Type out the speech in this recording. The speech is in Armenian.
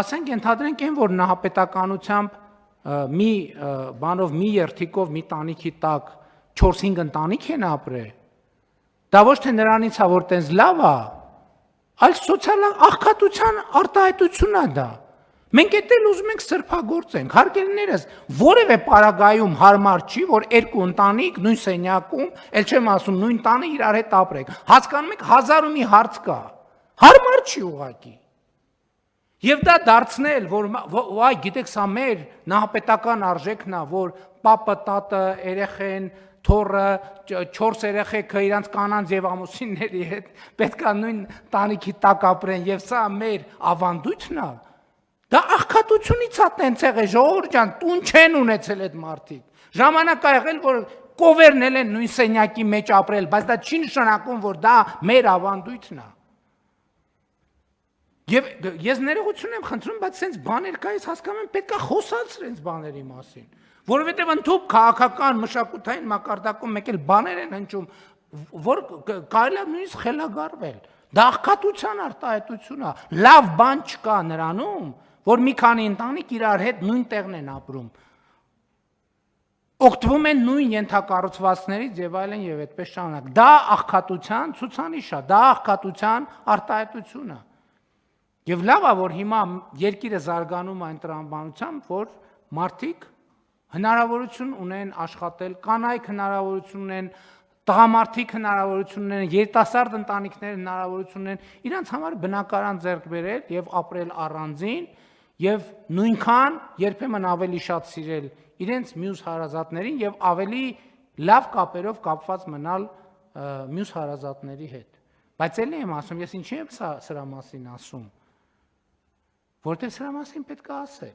ասենք ենթադրենք այն, որ նահապետականությամբ մի բանով մի երթիկով մի տանիքի տակ 4-5 ընտանիք են ապրել, դա ոչ թե նրանից է, որ տենց լավ է, այլ սոցիալ աղքատության արտահայտությունն է դա։ Մենք էլ ուզում ենք սրբագործենք, հարգելիներս, որևէ պարագայում հարմար չի, որ երկու ընտանիք նույն սենյակում, էլ չեմ ասում նույն տանը իրար հետ ապրեք։ Հասկանում եք, 1000 ու մի հարց կա։ Հարմար չի ուղղակի։ Եվ դա դարձնել, որ այ գիտեք, սա մեր նահապետական արժեքն է, որ պապը, տատը, երեխեն, թոռը, 4 երեխեքը իրանց կանանց եւ ամուսինների հետ պետք է նույն տանիքի տակ ապրեն եւ սա մեր ավանդույթն է։ Դա աղքատությունից է տենց եղել, ժողովուրդ ջան, տուն չեն ունեցել այդ մարդիկ։ Ժամանակ ա եղել, որ կովերնել են նույն սենյակի մեջ ապրել, բայց դա չի նշանակում, որ դա մեր ավանդույթն է։ Եվ ես ներողություն եմ խնդրում, բայց սենց բաներ կա, ես հասկանում եմ, պետք է խոսալ սենց բաների մասին, որովհետև ընդհանուր քաղաքական մշակութային մակարդակում մեկ էլ բաներ են հնչում, որ կարելի է նույնիսկ խելագարվել։ Դա աղքատության արտահայտություն է, լավ բան չկա նրանում, որ մի քանի ընտանիք իրար հետ նույն տեղն են ապրում, օգտվում են նույն ենթակառուցվածքներից եւ այլն եւ այդպես շարունակ։ Դա աղքատության ցուցանիշ է, դա աղքատության արտահայտություն է։ Եվ լավ է, որ հիմա երկիրը զարգանում այն տրամաբանությամբ, որ մարդիկ հնարավորություն ունեն աշխատել, կանայք հնարավորություն ունեն, տղամարդիկ հնարավորություն ունեն, երիտասարդ ընտանիքներ հնարավորություն ունեն իրանց համար բնակարան ձեռք բերել եւ ապրել առանձին եւ նույնքան երբեմն ավելի շատ սիրել իրենց մյուս հարազատներին եւ ավելի լավ կապերով կապված մնալ մյուս հարազատների հետ։ Բայց ելի եմ ասում, ես ինչի եմ սրա մասին ասում, որտեղ սրա մասին պետք է ասել։